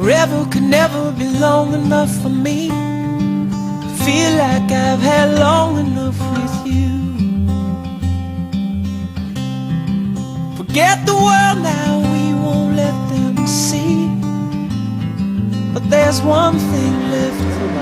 Forever could never be long enough for me. Feel like I've had long enough with you. Forget the world now, we won't let them see. But there's one thing left to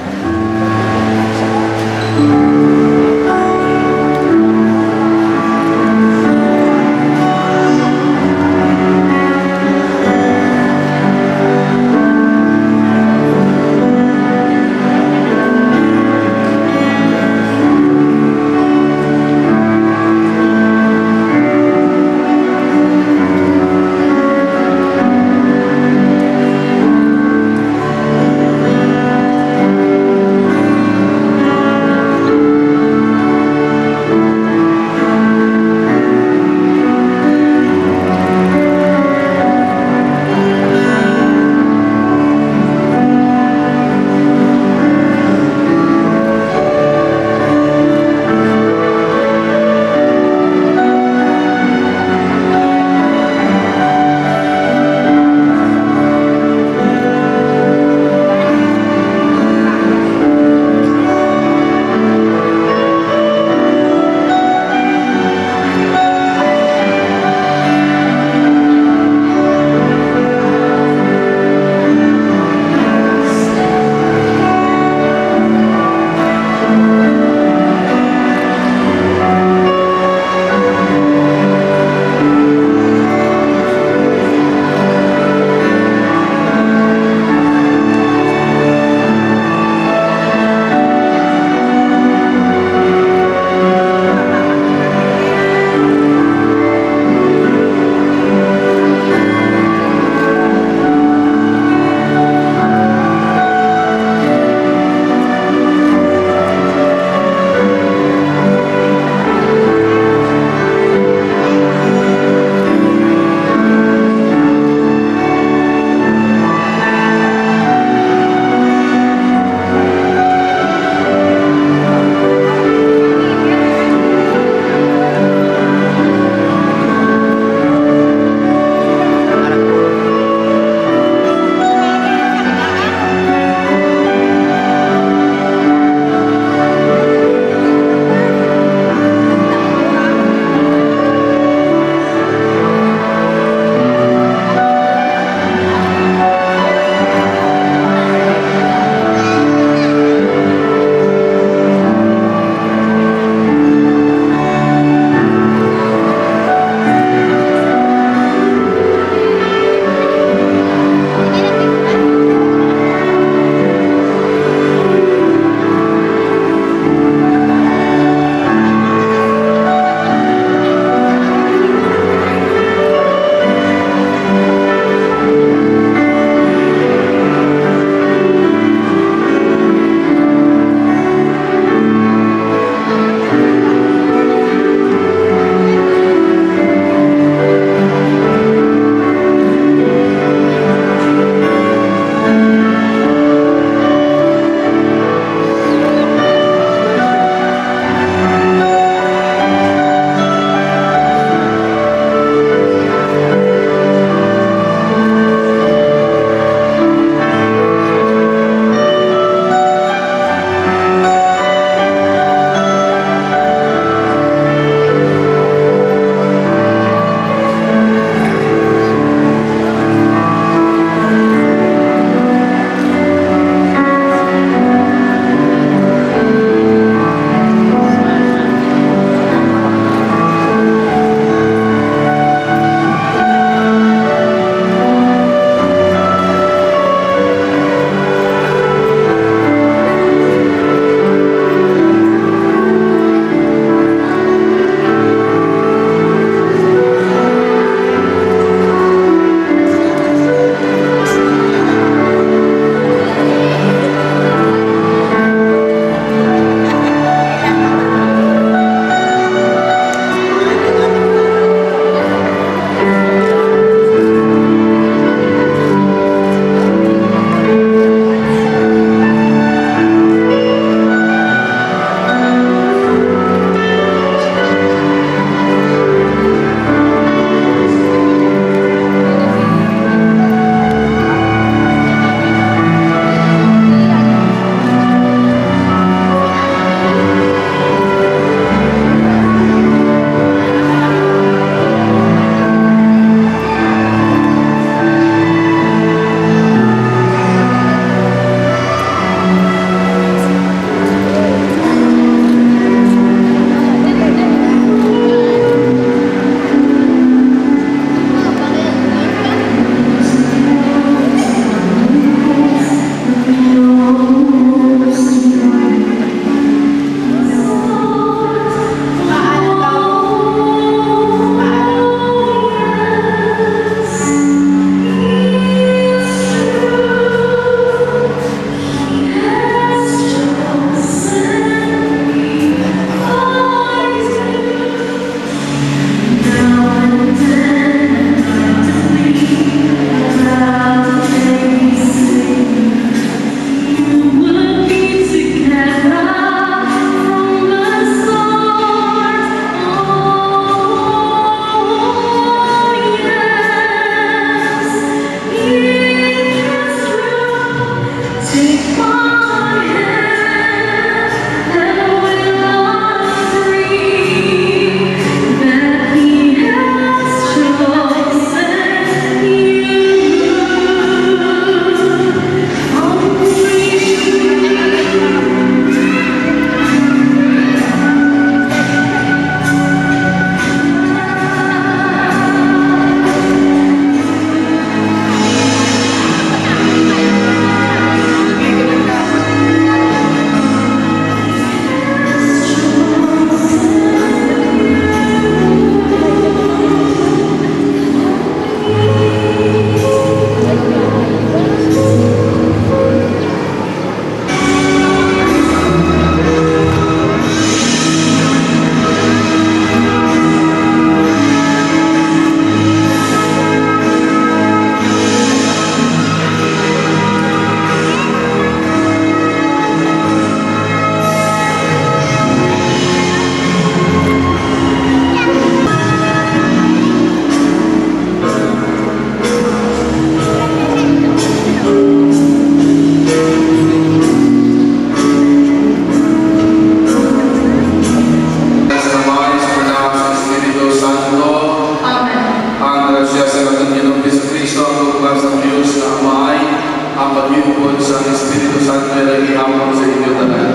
pagkakuyukod sa Espiritu Santo ay ihapon sa inyo tanan.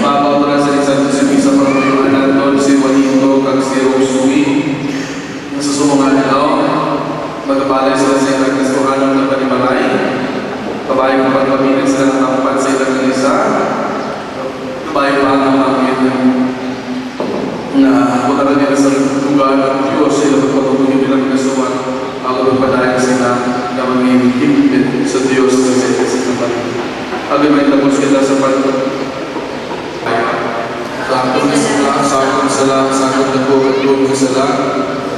Pabautra sa isang sa pagkuyuan natin si Juanito kag si Rosui. Sa sumungan nila, magkabalay sila sa ilang kastuhanan ng panimalay. Kabayo pa pagpapinag sila ng tampan sa ilang kanisa. Kabayo pa ang mga na pagkakaroon nila sa lugar ng Diyos sa ilang pagpapagpagpagpag nilang kasuhan. Ako magpadayan sila na mag-iimpit sa Diyos na sa ilang sinabat. Ako may tapos kita sa sakot na po at po sa sala.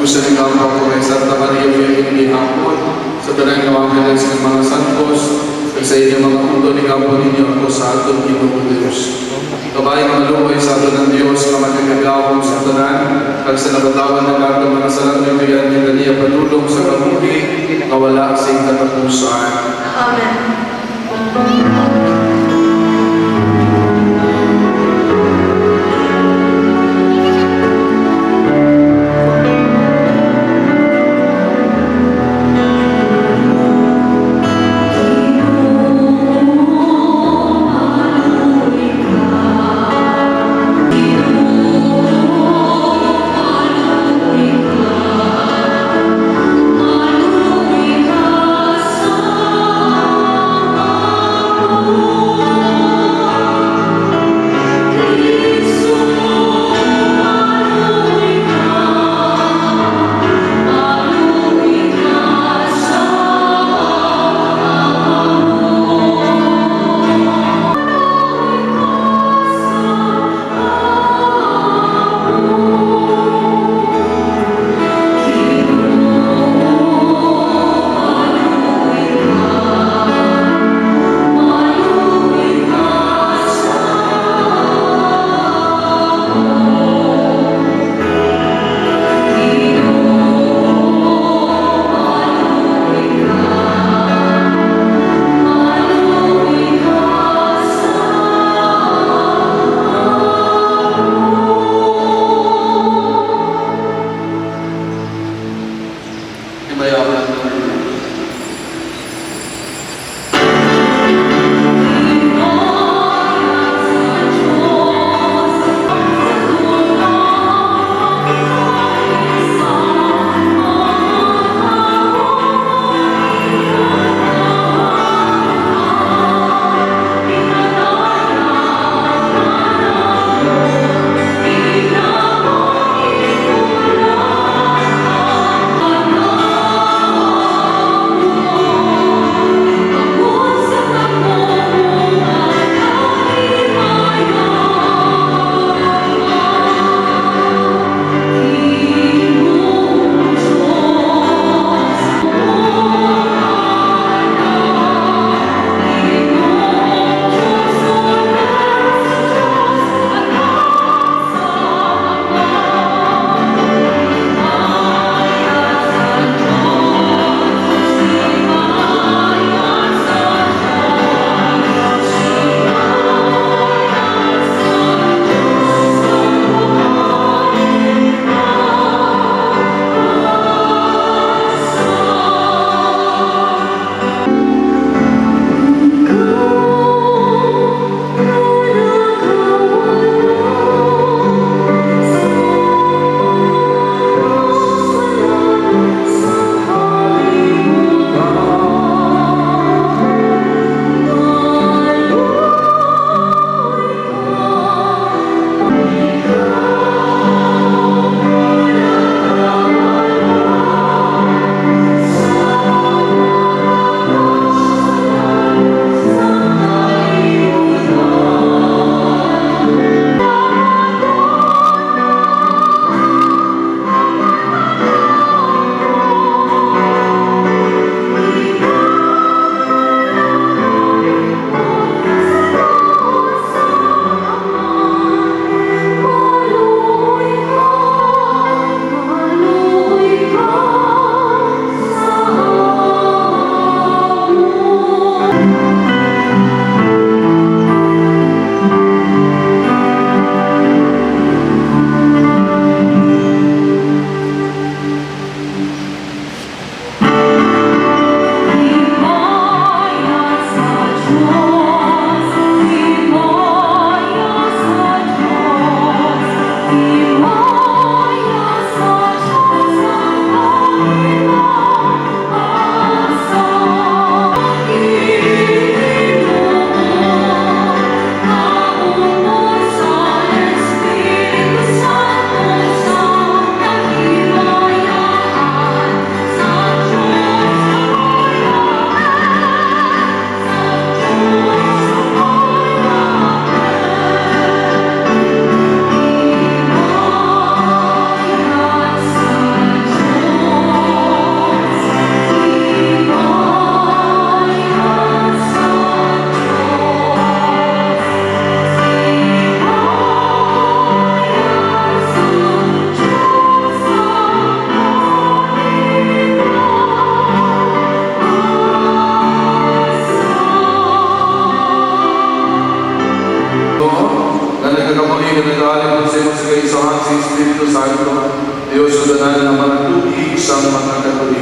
Gusto rin ako po kay Santa Maria Fiyay hapon sa tanang nawagan sa mga santos at sa inyong mga puto ni Kampo ninyo ako sa atong Ginoo Diyos. Kabayan na malukoy sa ato ng Diyos na magkagagawang sa tanan kag sa nabatawan ng atong mga salang bigyan ni Daniya panulong sa kamuhi kawala sa katapusan. Amen.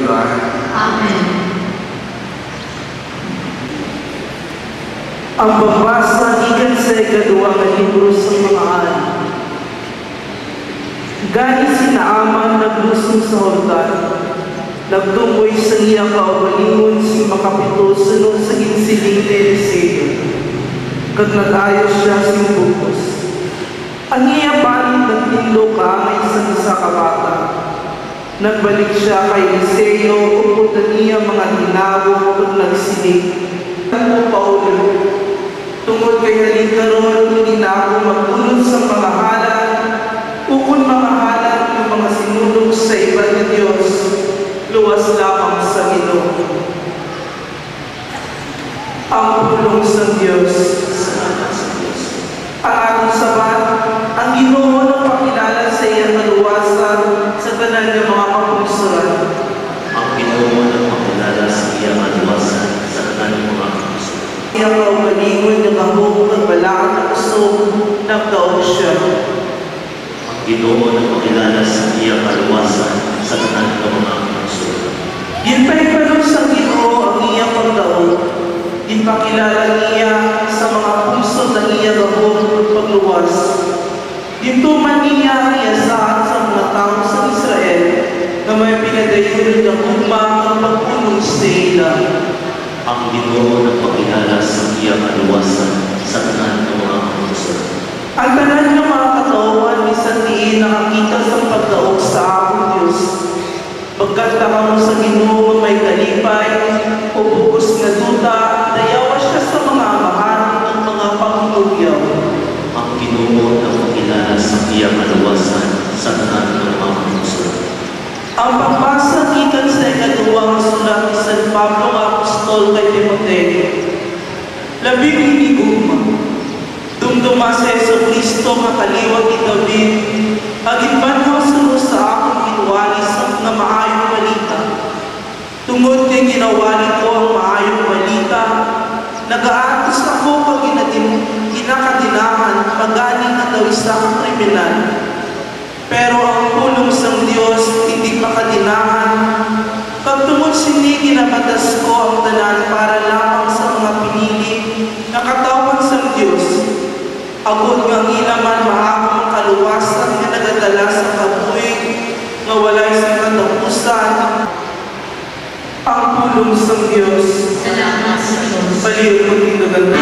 eternidad. Amen. Ang pagbasa ikan sa ikaduwang na libro sa mga ani. Gani si Naaman naglusong sa Hordan, nagtungoy sa iya kaugalingon si makapito sunod sa ginsiling ni Eliseo. Kag nag-ayos siya si bukos. Ang iya balit nagtinlo kamay sa isa ka bata. Nagbalik siya kay Eliseo, uputan niya mga tinago kag nagsilig. Ano Paulo? Tungod kay halikaron, hindi na ako magtulog sa mga halal, ukon mga halal ng mga sinulog sa iba ng Diyos, luwas lamang sa Ginoo. Ang pulong sa Diyos. Ang ating sabat, ang Ginoo ng pakilala sa iyang kaluwasan sa tanan ng mga kapungsuran. Ang Ginoo ng makilala sa iyang kaluwasan sa tanan ng mga kapungsuran. Iyang kaugalingon ng kahong kagbalaan na kusog, nagdaog siya. Ang Ginoo ng makilala sa iyang kaluwasan sa tanan ng mga kapungsuran. Ginpahipalo sa Ginoo ang iyang pagdaog. Ginpakilala niya sa mga puso ng iyang gahong pagluwas. Gintuman niya ang iasahan sa mga tao sa Israel na may pinadayon ng ugma ang pagpunong sa ila. Ang Ginoo ng makilala sa iyang kaluwasan sa tanan ng mga kapungsuran. Ang tanan ng mga katawan ni Santiin nakakita sa pagdaog sa among Diyos. Pagkanta mo sa Ginoo may kalipay o bugos na duta, dayawa siya sa mga amahan ng mga pangulugyaw. Ang Ginoo ng makilala sa iyang kaluwasan sa tanan ng mga kapungsuran. Ang pagbasa gikan sa ikaduwang sulat ni San Pablo nga apostol kay Timoteo. Labing hinigugma. Dumduma sa Jesucristo nga kaliwat ni David, agin banhaw suno sa akong ginwali sa mga maayong balita. Tungod kay ginawali ko ang maayong balita, nag-aatos ako pag ginakadinahan pagani nga daw isang kriminal. Pero ang pulong sa Diyos hindi makadinahan. Pagtungod sini ginabatas ko ang tanan para lamang sa mga pinili na katawan sa Diyos. Agod nga ilaman mahamang kaluwasan nga nagadala sa kabuhi nga walay sa katapusan. Ang pulong sa Diyos. Salamat sa Diyos. Baliw mo tinaganda.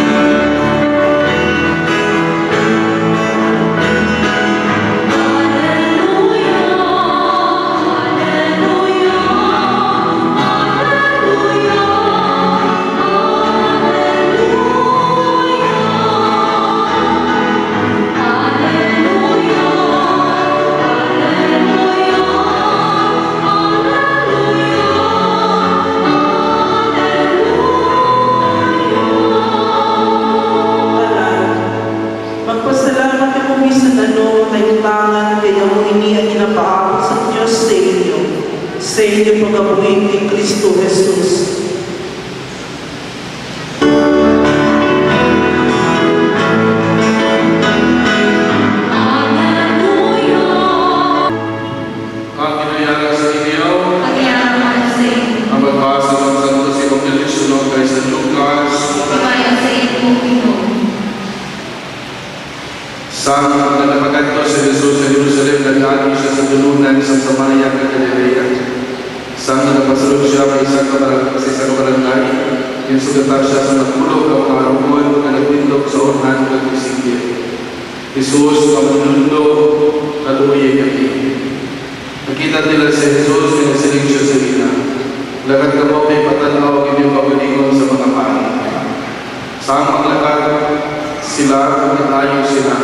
Magpasalamat ako bisan ano naiutangan kaya mo ini ang ginapaabot sa Diyos sa inyo pagkabuhin ni Kristo Jesus. Ang kinayala sa inyo, Pagyaman sa iyo. ang pagbasa ng Santo Evangelyo sunod kay San Lucas. Pagyaman sa iyo, Ginoo. Sa nagpaganto si Jesus sa Jerusalem, nag-aagi siya sa dulunan sa Samaria at Galilea. Sa nagpasulog siya sa isang barangay, yung sugatan siya sa nagpulog ang mga arumon na nagpindok sa orhan ng Pisigil. Jesus, ang mundo, kaluoy kami. Nakita nila si Jesus, pinasiling siya sa ina. Lagat ka mo may patanaw, hindi pagalingon sa mga pari. Sa ang lagat, sila, nag-ayaw sila.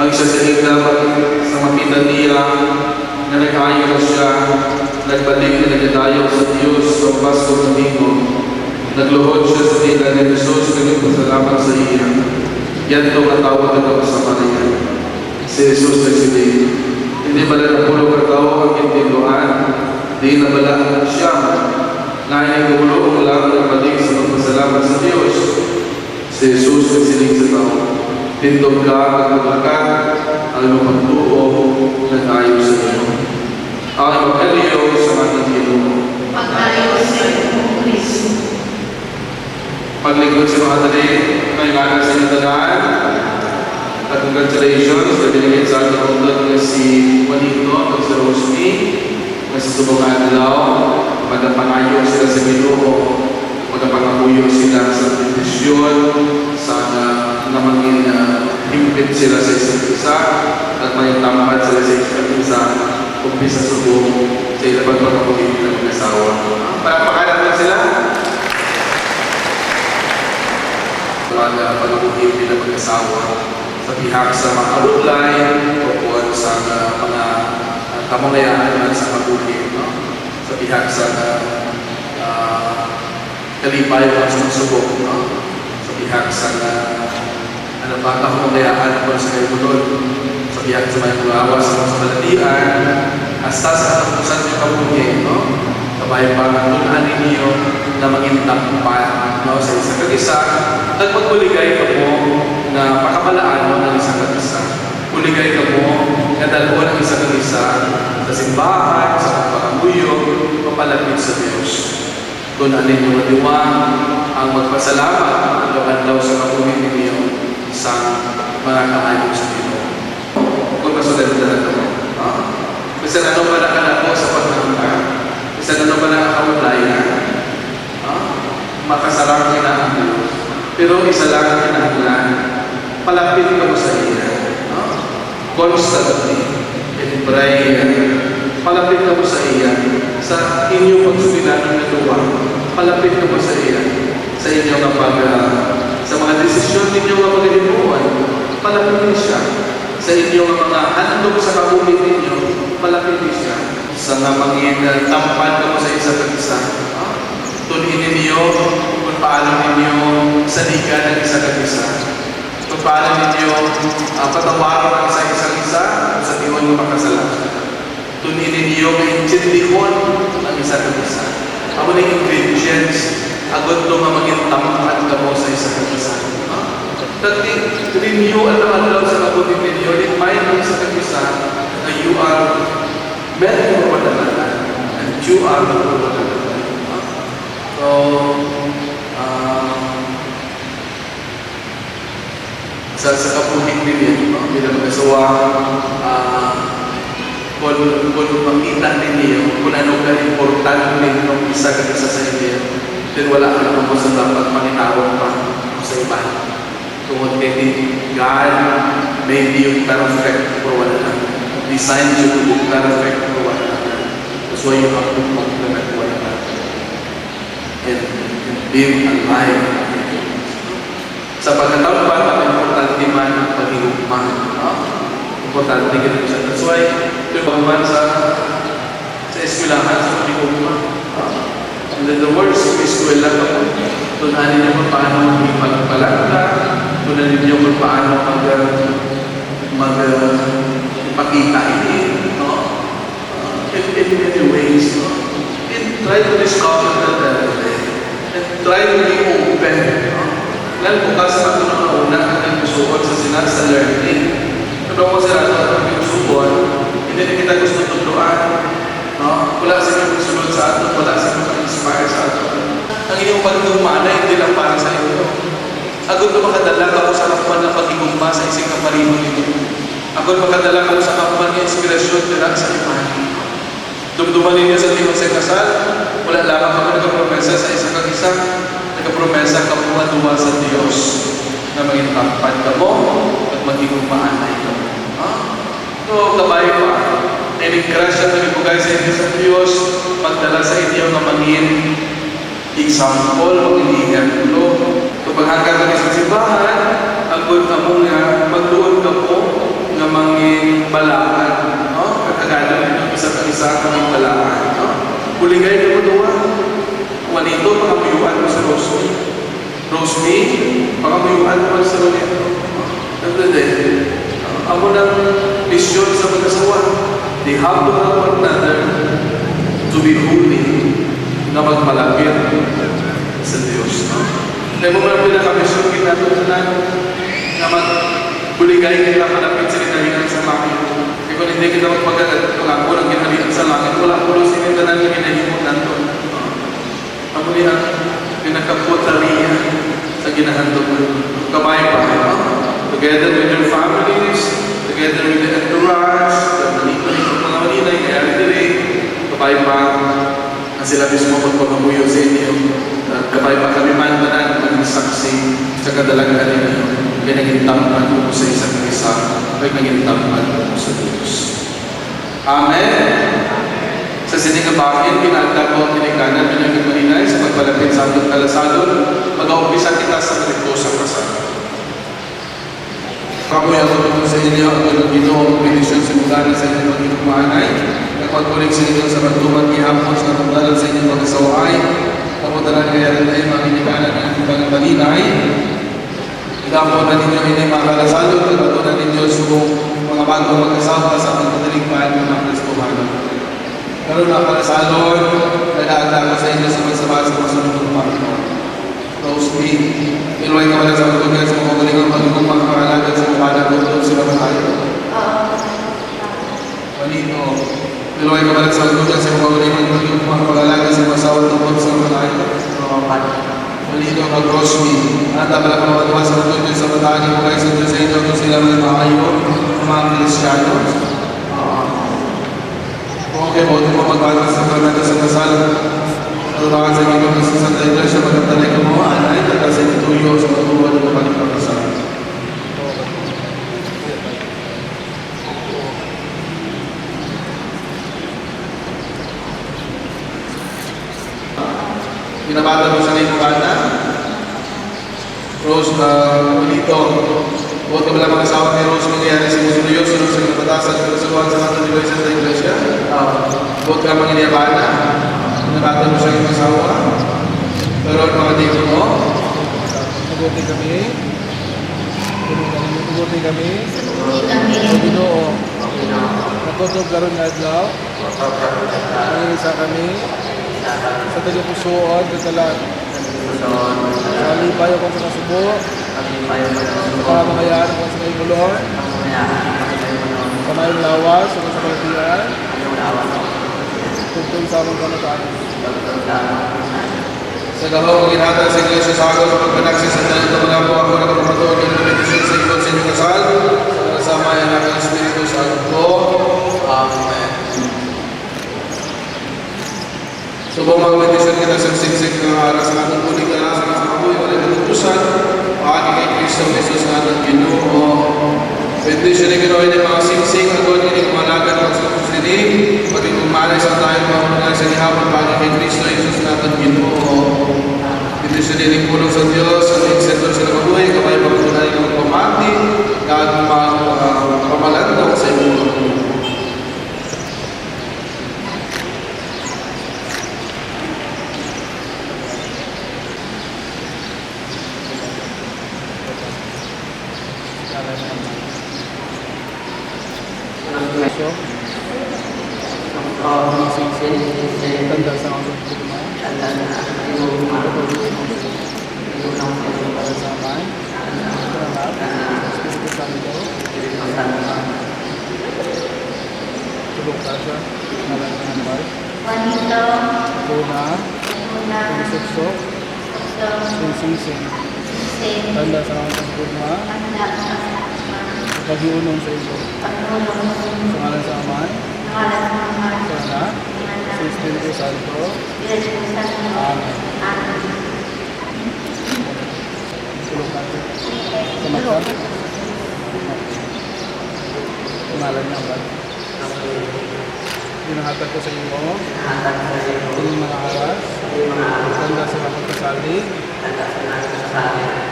Ang isa siling dapat sa makita niya na nag-ayaw siya, nagbalik na nagadayaw sa Diyos sa Pasko ng Domingo. Nagluhod siya sa tila ni Jesus, nagpasalamat sa iya. Yan itong atawag na kapasama niya. Si Jesus nagsiling, hindi bala na pulo katao ang intinduan, di na bala siya. Ngayon ang gulong lang nagbalik sa pagpasalamat sa Diyos. Si Jesus nagsiling sa tao, tindog ka at maglakad, ang iyong pagtuo, nag-ayos sa iyo. Ang Evangelyo sa ating paglingkod sa mga dali, may ngalan sa inyo tanan. At congratulations, nabinigay sa ating utod na si Juanito at si Rosny, na si Subungan Law, magapangayo sila sa Ginoo, magapangabuyo sila sa bendisyon, sana namangin himpit sila sa isa't isa, at may tamad sila sa isa't isa, umpisa subong sa ilaban pagkabuhin ng mag-asawa. Palakpakan natin sila. Mga pagkabuhin ng mag-asawa sa pihak sa mga alulay o kuwan sa mga kamangyayaan sa pagbuhin, no? Sa pihak sa kalipay o sa subok, no? Sa pihak sa kamangyayaan o sa kaibulod, sa pihak sa mga gawas sa maladian, hasta sa katapusan ng kabuhin, no? Kabay pa tunan ninyo na maging tampan, no? Sa isa kag-isa, nagpagbuligay ka mo na pakabalaan mo ng isa kag-isa. Buligay ka mo na dalawa ng isa kag-isa sa simbahan, sa pagpangamuyo, papalapit sa Diyos. Tunan ninyo madiwang ang magpasalamat ang daw sa kabuhin ninyo sa mga kaayon sa Ginoo. Kung masunod-sunod mo, bisan ano ba na ko sa pagmamahal? Bisan ano ba na kaulayan? Makasarang ang Diyos. Pero isa lang ang kinahanglan, palapit ka mo sa iya. Constantly, in prayer, palapit ka mo sa iya. Sa inyong pagsubilan ng natuwa, palapit ka mo sa iya. Sa inyong sa mga desisyon ninyo nga magalimuan, palapit siya. Sa inyong mga handog sa kabuhin ninyo, palapit siya. Sa namangin tampan ka mo sa isa kag-isa. Tunin ninyo kung paano ninyo saligan ng isa kag-isa. Kung paano ninyo patawaran ang sa isang isa sa tiwan ng makasalanan. Tunin ninyo kaintindihon ang isa kag-isa. Ako na ingredients, agad ito nga maging tampan ka mo sa isa kag-isa. Dati, renew at naman sa kabutin ninyo, remind mo sa kag-isa na you are meant for one another and you are for one another. So, sa kabuhin ninyo, bilang mag-asawa, kung makita ninyo kung ano ka importante ng isa kag-isa sa inyo, then wala ka naman po sa dapat manitawag pa sa iba. Tungkol kay God made you perfect for one another. Designed you to be perfect for one another. That's why you have to complement one another. And live a life. Sa pagkatampan, ang importante man ang pag-iugma. Importante ganun siya. That's why, yung man sa eskwelahan, sa pag-iugma. And then the words sa eskwela ka po, tunanin niyo kung paano magpagpalagda, tunanin niyo kung paano magpakita ini, no? In many ways, no? And try to discover that and try to be open, no? Lalo bukas pa ito na una ang nagsusuot sa learning. Pero kung sila ito ang nagsusuot, hindi kita gusto tutuan, no? Wala silang magsunod sa ato, wala silang mag-inspire sa ato. Ang iyong pagdumana, hindi lang para sa iyo. Agad na makadala ka mo sa kapan ng pag-igumba sa isang kaparino nito. Agad makadala ka mo sa kapan ng inspirasyon nila sa iman. Dumduman ninyo sa tingong sa kasal, wala lamang kami nagkapromesa sa isang kag-isa, nagkapromesa ka mo maduwa sa Diyos na maging tampan ka mo at maging umaanay ka mo. So, kabay pa, na-encourage siya nagibugay sa inyo sa Diyos, magdala sa inyo na maging example, mag-iligan ulo. Kapag hanggang kami sa simbahan, agad ka mo nga, magduon ka po na maging balaan. Kagagalan nyo isa ka isa kaming balaan. Buligay ka mo doon. Juanito, pakamuyuan mo sa Rosny. Rosny, pakamuyuan mo sa Juanito. Ako ng misyon sa mag-asawa. They have to help one another to be holy na magpalapit sa Diyos. Kaya mo mga pinakamisyon kinatutunan na magbuligay kita malapit sa kinahingan sa langit. Kaya kung hindi kita magpagkakako ng kinahingan sa langit, wala po doon sinitanan ng kinahingan nato. Ang muli ang pinakaputariya sa ginahandog mo. Kamay pa, no? Together with your families, together with the entourage, the mga malinay, kaya rin, kamay pa, na sila mismo magpagamuyo sa inyo. At kamay pa kami man na maging saksi sa kadalagan ninyo. Kaya naging tampan mo sa isang isa, ay naging tampan mo sa Diyos. Amen. Sa sinigabangin, pinagda ko ang tinikanan, pinaging malinay sa pagpalapit sa atong kalasadon, mag-aumpisa kita sa kaligtosang kasal. Kamuya ko dito sa inyo ang Ginoo ang benisyon sa mugana sa inyong mga inumaanay, nagpagkulik sa inyo sa magtuman gihapon sa natungdalan sa inyong mag-asaway, kamundalan kaya rin tayo mga tinikanan ng inyong malinay, igapon na ninyo inay mga kalasadon, igapon na ninyo sa mga bagong mag-asawa sa mga kataligpan ng mga Kristohan. Karoon na para sa Lord, nag-aanda ko sa inyo sa magsama sa masunod ng Panginoon. Rose B. Inuway ka wala sa mga sa mga kuling ang magiging makakalagan sa mga doon sila ba tayo? Palino. Inuway ka wala sa mga sa mga kuling ang magiging makakalagan sa mga sawad doon sa mga tayo? Palino mag-Rose B. At abala ka mga sa mga sa mga tayo mo kayo sa inyo kung sila may maayo, mga Kristiyano. Okay, buti mo magbatas sa kanata sa kasal. Turuan sa inyo ng Santa Iglesia, magandang ko mo, anay, tagal sa ituyo sa matuwa ng kapalipagkasal. Pinabata mo sa Nipugana, Rose Polito. Buti mo lang mag-asawa ni Rose mangyayari sa Musulyo, sunod sa kapatasan sa kasuhan sa Santa Iglesia. Buti ka mga iniyabana. Pinabata mo siya yung asawa. Pero ang mga dito mo, Tuguti kami. Tuguti kami. Sunugi kami. O Ginoo. Natutob karon nga adlaw. Isa kami. Sa taga-pusoon, katalan. Sa lipayo ko sa kasubo. Sa kamakayaan ko sa may bulon. Sa may lawas, sa may kalatian. Tugtog sa among kanataan. sa gahong ginhatag sa Iglesia sa agaw sa pagpanaksis sa talang mga po ako na kapatuon ng benedisyon sa ikot sa inyong kasal sa kasama ang anak ng Espiritu Santo. Amen. Subong mga benedisyon kita sa siksik ng aras ng atong kuning karas ng kapoy wala natutusan paagi kay Kristo Jesus na atong Ginoo. Benedisyon ni Ginoo ni mga siksik agad ni kumalagan ng sa sinig pati kumalay sa tayo mga sa gihapon paagi kay Kristo Jesus na atong Ginoo. Benedisyon ni pulong sa Dios sa insertor sa mabuhay kamay pagtunay ng pamati kag pamalandong sa imong Tanda sa mga pagkukumain. Para sa aman. Espiritu Santo. Tulog ka siya. Nalang ka ng bar. Juanito. Tuna. Una. Tulisuksok. Sinsising. Sin. Tanda sa mga pagkukumain. Tanda. Pag-iunong sa ito. Pagulong. Sa ngalan sa aman. Nangalan ng Ama. Sa anak. Sa Espiritu Santo. Espiritu Santo. Amen. Amen. Tulog ka siya. Sa mata. Pangalan niya ba? Pinahatag ko sa inyo. Inyong mga aras. Tanda sa mga pagkasalig.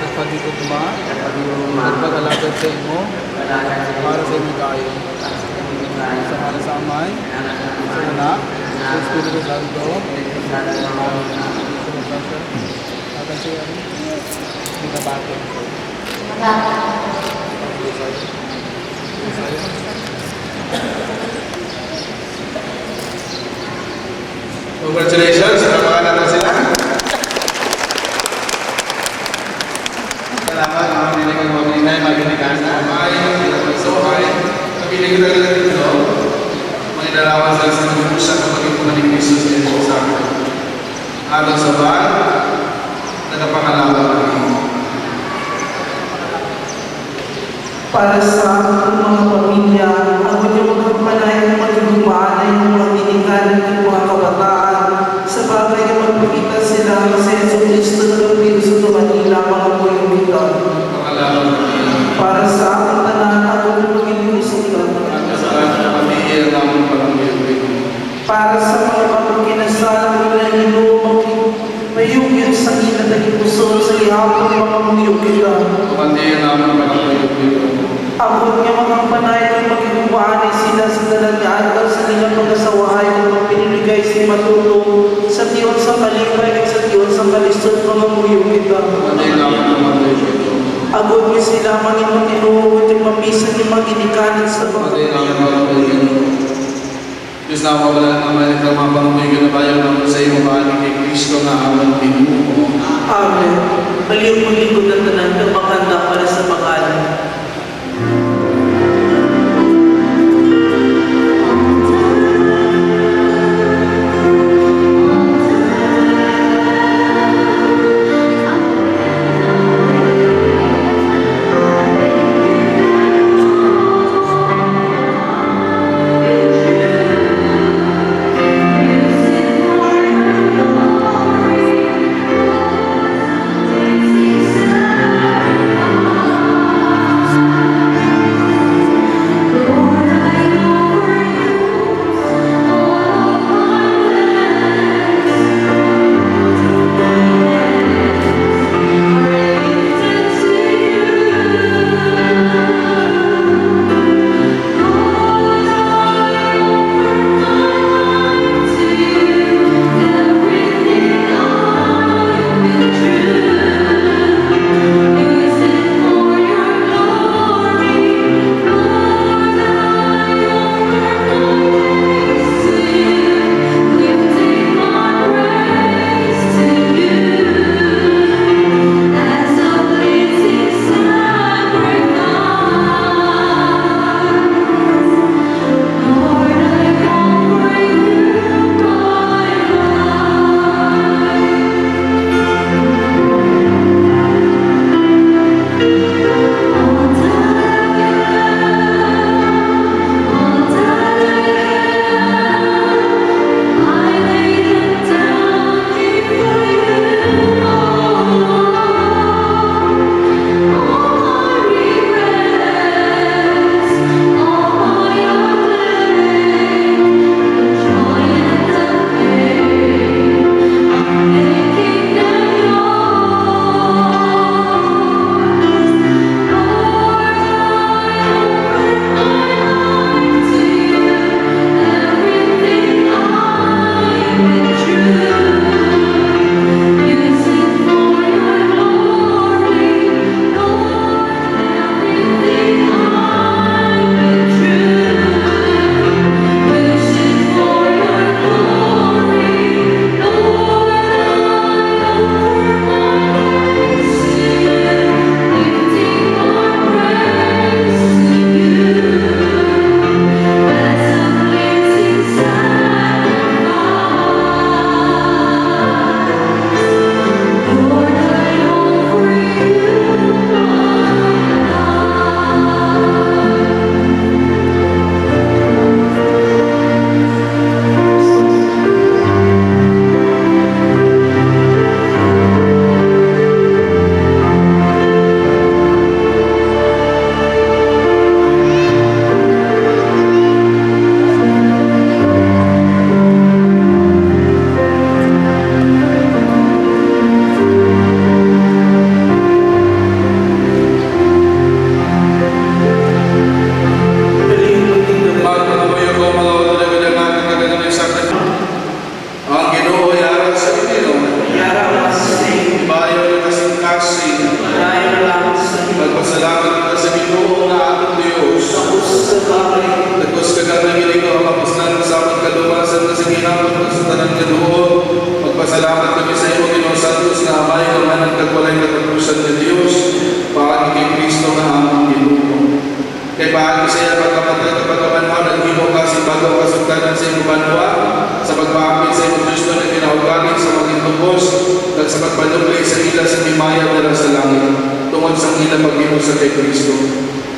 Nagpagigugma. Nagpag-alagad sa inyo. Para sa inyo kayo. Sa mga sa amay. Sa anak. Sa Espiritu Santo. Sa magkasa. Akan siya. Mga bago. Congratulations, sinamaan natin sila. Salamat, mga pinilang mabilinay, mabilikan na amay, pinagpagsuhay, mabiling talaga dito, mga inarawan sila sa nagpusa na maging pumaling Isus sa inyo sa akin. Alang sa bar, nagapangalawa kami. nga magpakita sila sa Yeso Cristo na gawin sa Manila, mga puyo kita. Pangalaman kami. Para sa aking tanan at ulugin kita. At kasalanan ng pamilya namin palangin. Para sa mga pagkinasalang nila Ginoo, mayugin sa ila na ipuson sa ihapon mga puyo kita. Pamilya namin palangin. Abot nga mga panay ng magigumbaanay sila sa dalagaan sa nilang pag-asawahay ng magpiniligay si matulong sa tiyon sa kalipay at sa tiyon sa kalisod mga muyo kita. Pamilya namin palangin. Abot nga sila Panginoon tinuhugot at mapisan ni maginikanan sa mga. Pamilya namin palangin. Diyos na mawalan naman ito mga pangumigil na bayan naman sa iyo maaling kay Kristo na amang Ginoo. Amen. Baliw mo lingkod ng tanan ng maghanda para sa pangalan.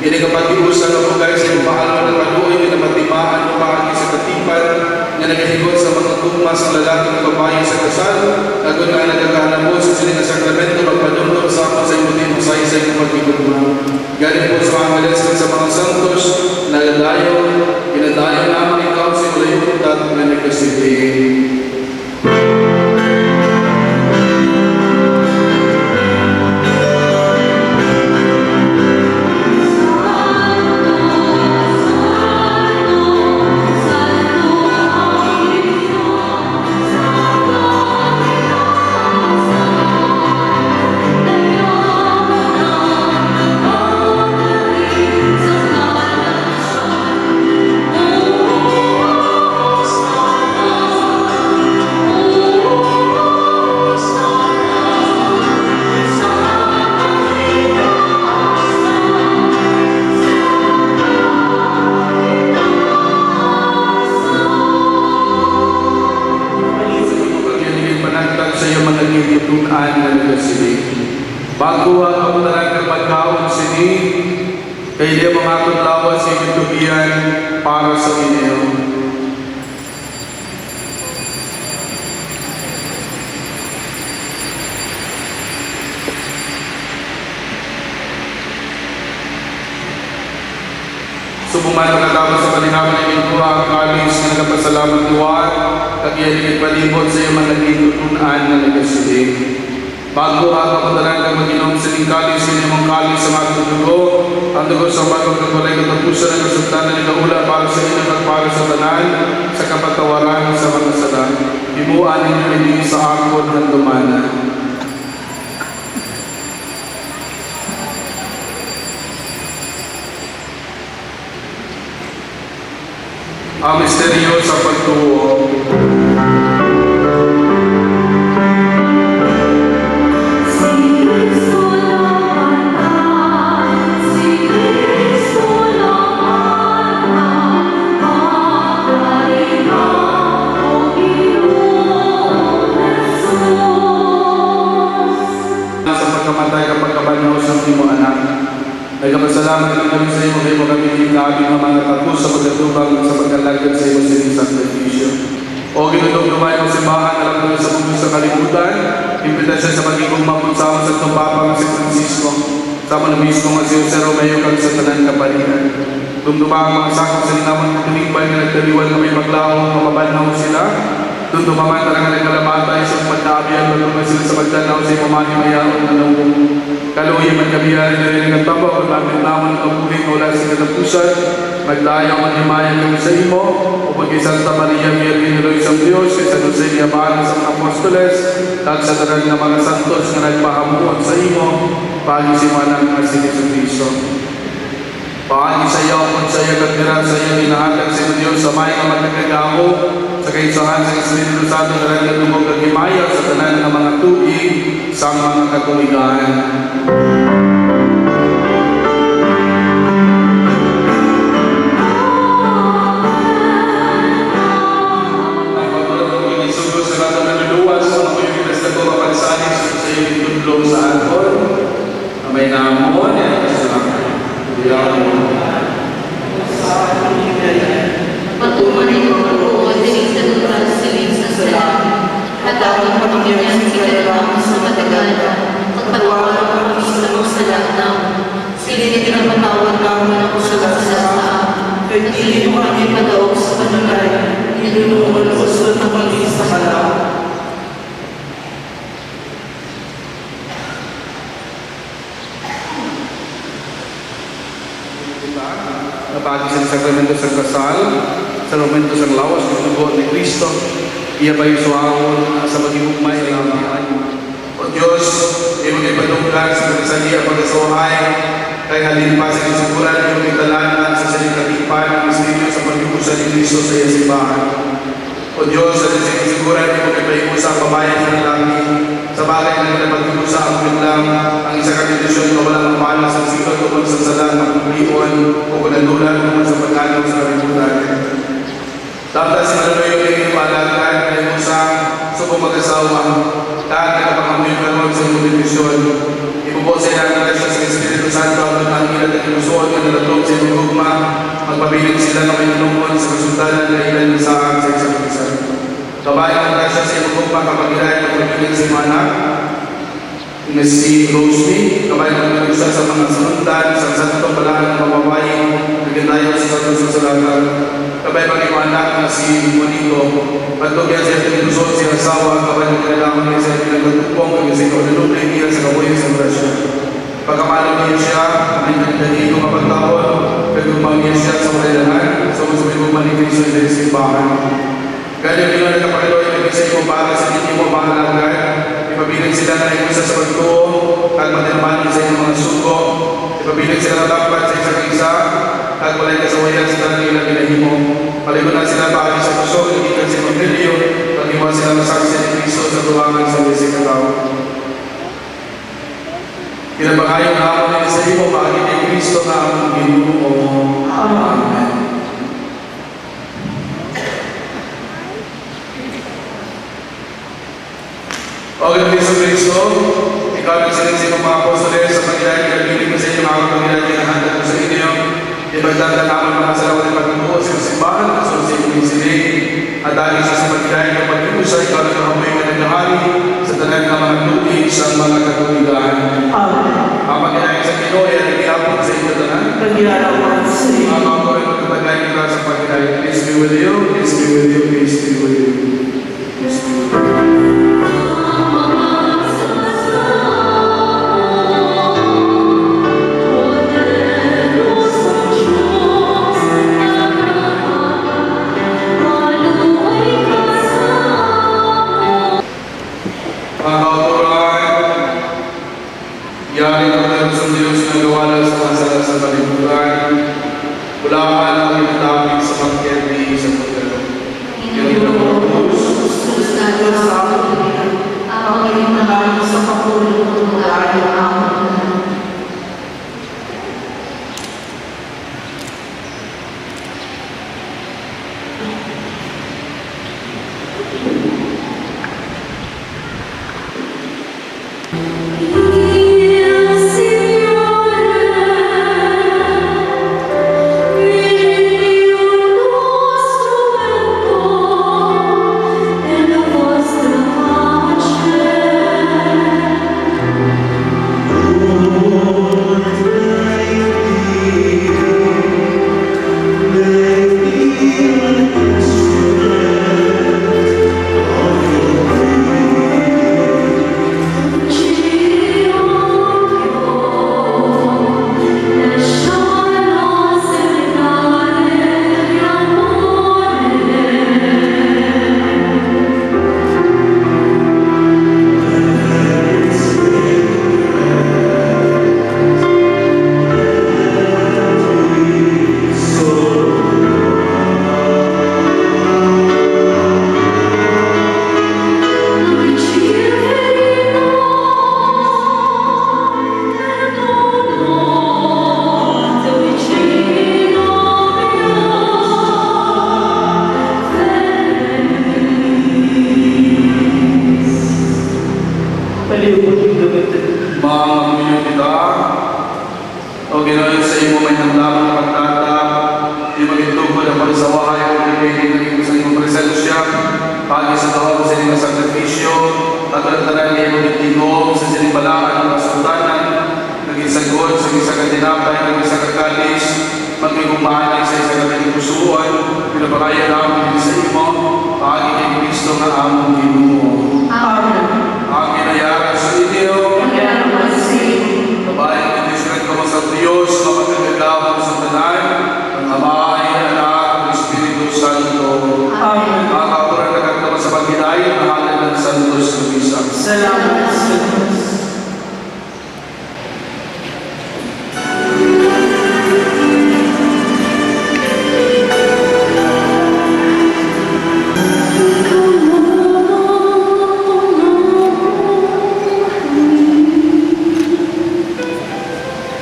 Ini kapag iusan ako guys, yung pahalwa ng kaluoy, yung matimaan mo paagi sa katipan, na nagahigot sa mga tugma sa lalaking babae sa kasal, agon nga nagkakanabo sa siling na sakramento, magpadumdum sa ako sa imutin mo sa isa yung pagkikugma. Galing po sa mga maleskin sa mga santos, nagadayo, pinadayo naman ikaw sa imulayong at na nagkasiling. Bago ang kaputaran ng pagkaon sini, kaya dia mengakot lawas sa itubian para sa inyo. Subuman nakatapos sa palingaman ng Intura ang kalis na nagpasalamat tuwan, at iyan palibot sa iyo man naging tutunan na nagasilig. Bago ang kapataran ng mag-inom sa kalis, sinimang kalis sa mga dugo, ang dugo sa bagong nagwalay katapusan ng kasultanan ng kaula para sa inyo at para sa tanan, sa kapatawaran sa mga sala. Ibuan ninyo ini sa akon ng dumana. Ang misteryo sa pagtuo. Nagpasalamat kami sa iyo, kayo kami kinabing ang mga tagus sa pagkatubang sa pagkalagyan sa iyo sa inyong sakripisyo. O ginutong lumayo sa simbahan, alam namin sa mundo sa kalibutan, impitasyon sa magiging mapunsama sa itong Papa ng si Francisco, sama na mismo nga si Jose Romeo kag sa tanan kapalitan. Dumduma ang mga sakop sa linaman ng tuligbay na nagtaliwan na may maglawang mapabanaw sila. Dumdumaman talaga nagkalamata isang pagkaabiyan magdumay sila sa pagdanaw sa imamani mayaon na nung kaluhin man kabiyarin na rin ang tabaw kung namin naman ang puling mula sa katapusan, maglayaw manimayan kami sa imo, upang kay Santa Maria Virgen Heroes ng Diyos, kay San Jose Niabahan sa mga Apostoles, at sa tanan ng mga santos na nagpahamuot sa imo, pag-isimanan ng si Jesucristo. Paani sa iyo, kung sa iyo katira sa iyo, inahatag sa Diyos, sa may nga matagagaho, sa kaisahan sa Espiritu Santo na rin lumog at himaya sa tanan ng mga tubig sa mga katuligan. Ang pagulong ng inisugod sa lahat ng naluluwas, sa mga pilipinas na ko mapansanin sa iyo itudlong sa alcohol, na may namon, Patuloy ko po din sa lugar sa salam. Hatawin mo niya si Kalawang sa matagal. Pagpatawaran kami sa mga salanaw. Silid na matawag kami ako sa lasalaan. Pagpili mo kami padaog sa panalay. Nilulungan ko sa tumagin sa kalam. Napagi sa sakramento sa kasal, sa momento sa lawas ng dugo ni Kristo, iya ba yung suawon sa magigugmay ng mga O Diyos, iyo mga ipadunggan sa kagsaliya pagkasawahay, kay halin pa sa kisiguran yung italanan sa salikatipan ng misteryo sa pagkibusan ni Kristo sa iya simbahan. O Diyos, sa kisiguran yung mga ipahibusa ang babayan ng langit, sa bagay na nila pagkibusa ang biglang ang isa kandidasyon na walang mapala sa sino tungkol sa salan ng kumlion o kanadulan tungkol sa pagkanaw sa kalibutan. Dapat sinaloy yung palagan ay musang sugo mag-asawa, lahat na kapangamuyo ka Lord sa iyong bendisyon. Ibubo sa ilang grasya sa Espiritu Santo ang nangangilad at inusuot na nalatog sa iyong gugma, magpabiling sila ng minulungon sa kasundanan na ilan ng saan sa isang isa. Kabayan ang grasya sa iyong gugma kapag ilayan at magpabiling sa iyong anak, na si Rosemary, kabayan ang grasya sa mga sundan, sa santong palaan ng mababae, nagandayan sa santong sasalatan. Kabay pang iyong anak na si Juanito, pagtugyan siya pinusot siya asawa, kabay ng kailangan niya siya pinagtutupong, kaya siya kaunanumay niya sa kabuhay sa grasya. Pagkamalong niya siya, ang nagdanigo kapagtawon, pagkumaw niya siya sa walalan, sa musumay mo manifesto sa simbahan. Ganyan niyo na kapagaloy, naging sa iyong para sa hindi mo mahalagay, ipabiling sila na isa sa pagtuo, at matirmanin sa iyong mga sugo, ipabiling sila dapat sa isang isa, at walay kasawayan sa kanilang ginahimo. Paligunan sila para sa puso, igikan sa Evangelyo, pag-iwan sila masaksi ni Cristo sa tuwangan sa Diyos katao. Kinabangayon na ako nila sa iyo, bakit ni Cristo na ang Ginoo. Amen. O Kristo Cristo, ikaw nagsinig sa mga apostoles sa Panginoon, kinabiling mo sa inyo mga Panginoon, kinahandad mo sa inyo. Ibagdanda naman mga salamat ng pagkakuha sa simbahan, kasunod sa inyong sinig, at dahil sa Panginoon ng pag-iusa, ikaw na kamoy ka ng hari, sa tanan ng mga tubig sa mga katuligan. Amen. Ang Panginoon sa Pinoy ay nagihapon sa inyo tanan. Pagkilalaman sa iyo. Ang mga kawin magkatagay nila sa Panginoon. Peace be with you, peace be with you, peace be with you. Peace be with you. Mga kauturan, yari na tayo sa Diyos na gawalan sa masalas sa balibugan. Ulakan ang inatapit sa pagkirni sa pagkalo. Panginoon, Sus na Diyos sa amin, ang Panginoon na kami sa kapulong ng mga ayaw. Mga kita, o ginoon sa imo may handang na pagtatap, di magintugod ang pagsawahay o pipili ng sa imong presensya, pagi sa tawag sa inyong sakripisyo, at ang tanan niya mong itigong sa sinibalaan ng kasultanan, naging sagot sa isang katinapay, naging isang kakalis, magigumahali sa isang katinikusuan, pinaparaya namin sa imo, pagi kay Kristo na among Ginoo. Amen. Ang ginayara sa inyo, Pagkilalaman sa iyo. kabayan ng Diyos ko sa Diyos, mapagkagagawa sa tanan, ang Ama, Anak, ang Espiritu Santo. Amen. Ang kauturan na kagama sa pagkinayan, ang halan ng Santos Luisa. Salamat sa Diyos.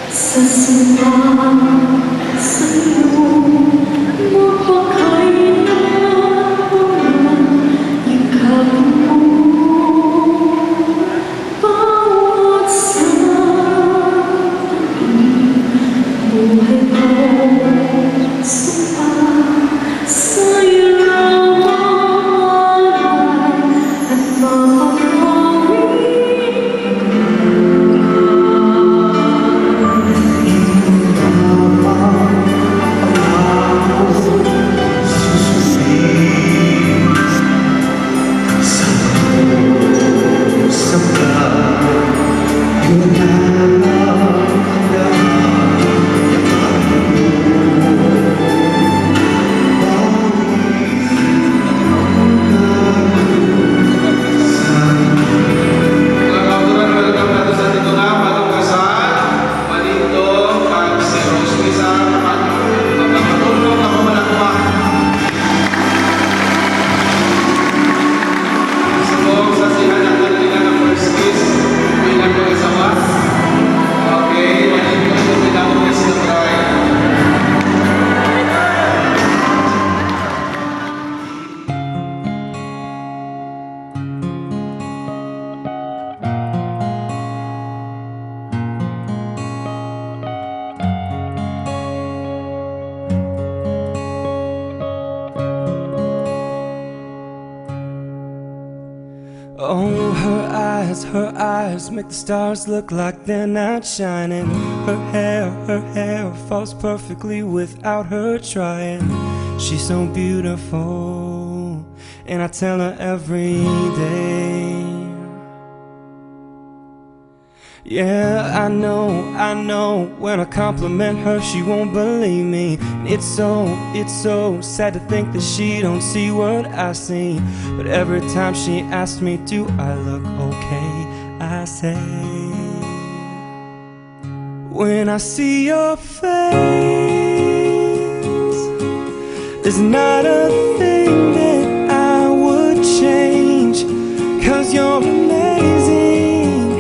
Sa simbahan sa iyo, mapakailanman, ikaw Oh, her eyes make the stars look like they're not shining. Her hair falls perfectly without her trying. She's so beautiful, and I tell her every day. Yeah, I know, when I compliment her, she won't believe me. It's so sad to think that she don't see what I see. But every time she asks me, do I look okay, I say, when I see your face, there's not a thing that I would change. 'Cause you're amazing,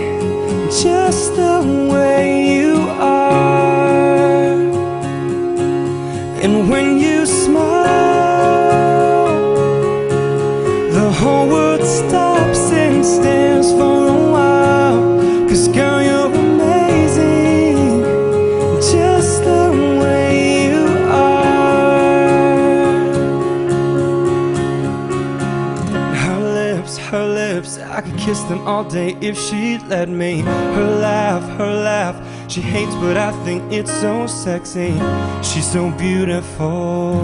just the way you are. And when you smile, the whole world stops and stares for a while. 'Cause girl, you're amazing, just the way you are. Her lips, I could kiss them all day if she'd let me. Her laugh, she hates but I think it's so sexy. She's so beautiful,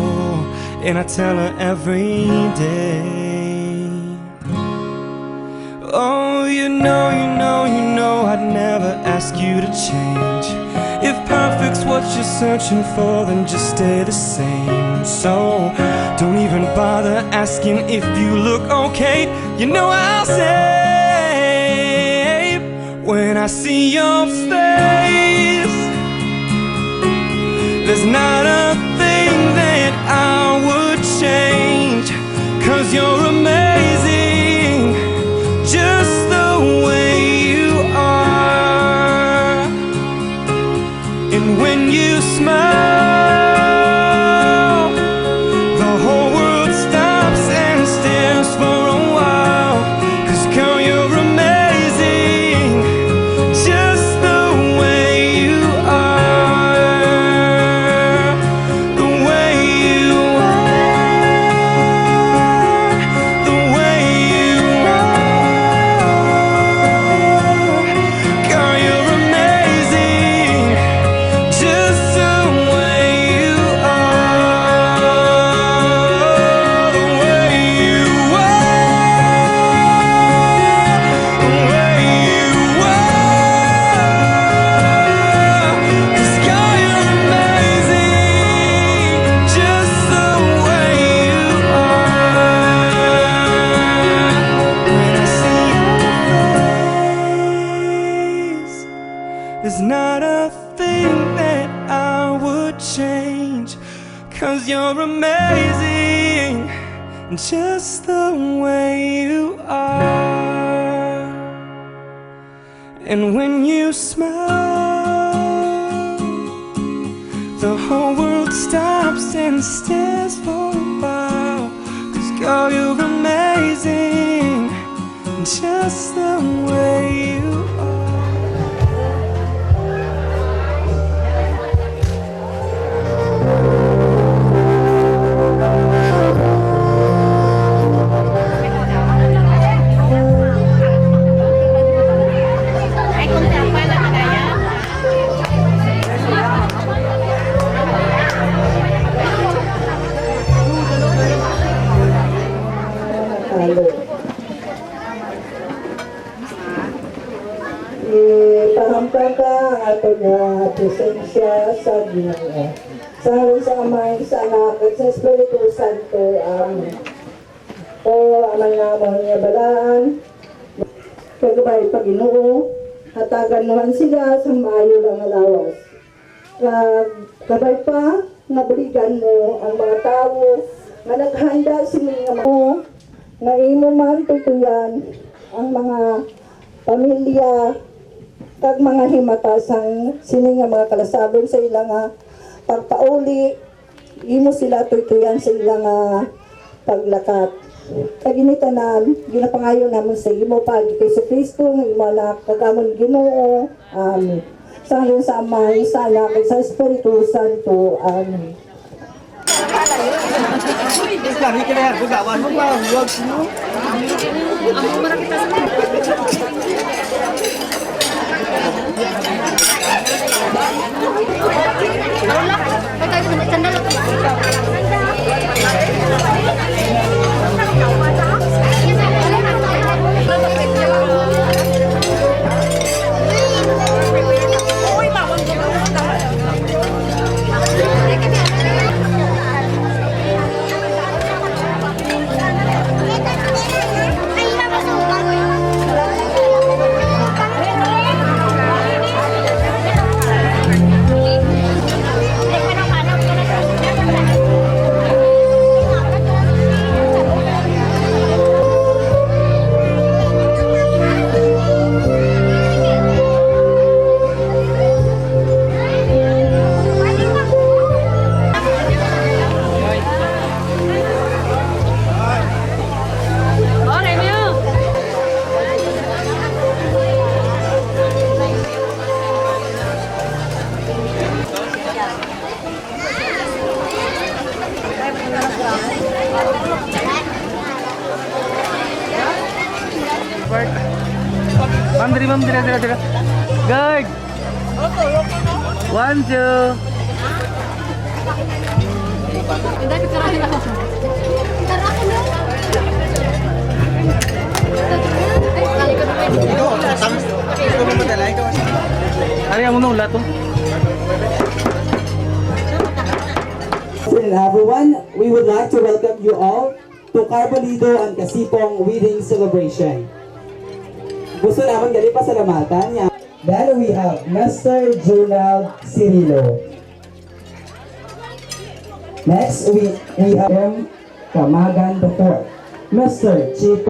and I tell her every day. Oh, you know I'd never ask you to change. If perfect's what you're searching for, then just stay the same. So don't even bother asking if you look okay. You know I'll say, when I see your face, there's not a thing that I would change. 'Cause you're amazing, just the way you are. And when you smile, the whole world stops and stares for a while. 'Cause girl, you're amazing, just the way you are. The way you are, the way you are. Girl, you're amazing, just the way you are. The way you are, the way you are. 'Cause girl, you're amazing, just the way you are. When I see your face, there's not a thing that I would change. 'Cause you're amazing, just the way you are. And when you smile, the whole world stops and stares for a while. 'Cause girl, you're amazing, just the way you are. Ay, kung tapa na kaya. Pahampaka ang ato nga presensya sa Ginoo. Sa sa Ama, sa Anak, at sa Espiritu Santo. Amen. O aman namon niya balaan, kagabay Pagginoo, hatagan naman sila sa maayo lang alawas. Kabay pa, nabaligan mo ang mga tao nga naghanda sila nga mo, nga imo man tutuyan ang mga pamilya kag mga himatasang sini nga mga kalasabon sa ilang pagpauli, imo sila tutuyan sa ilang paglakat. Kag initanan, ginapangayo namon sa imo pag kay sa Kristo nga imo anak kagamon Ginoo. Amen. Sa ngalan sa Ama, sa Anak, at sa Espiritu Santo. Amen. Islam, hindi ka na yan. Bugawan mo ba? Huwag mo. Ma'am, dira. Guard! 1, 2. Ano yung unang lato? And everyone, we would like to welcome you all to Carbolido and Kasipong Wedding Celebration. Gusto naman gali pasalamatan niya. Then we have Mr. Jonald Cirilo. Next, we have M. Kamagan IV. Mr. Chief.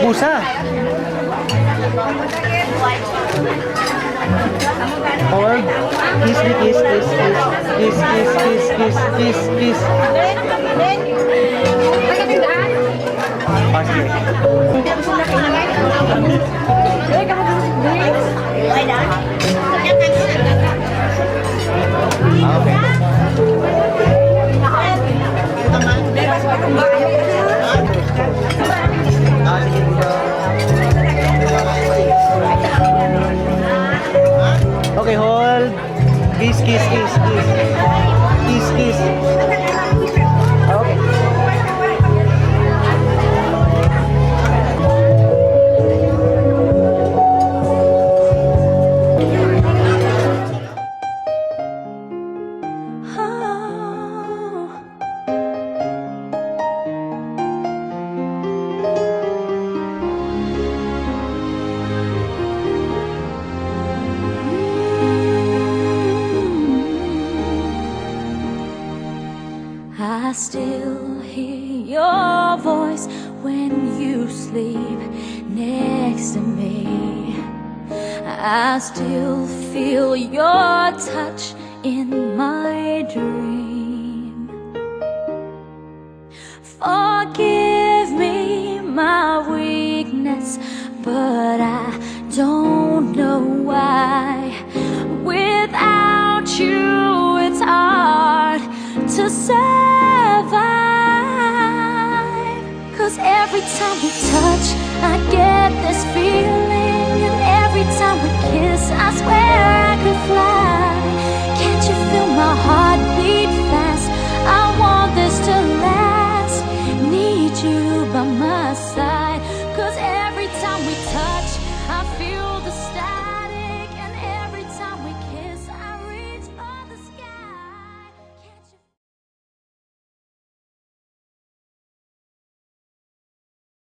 Busa. Forward. Kiss. Okay, hold. Kiss. Okay. I still hear your voice when you sleep next to me. I still feel your touch in my dream. Forgive me my weakness, but I don't know why. Without you, it's hard to survive. 'Cause every time we touch, I get this feeling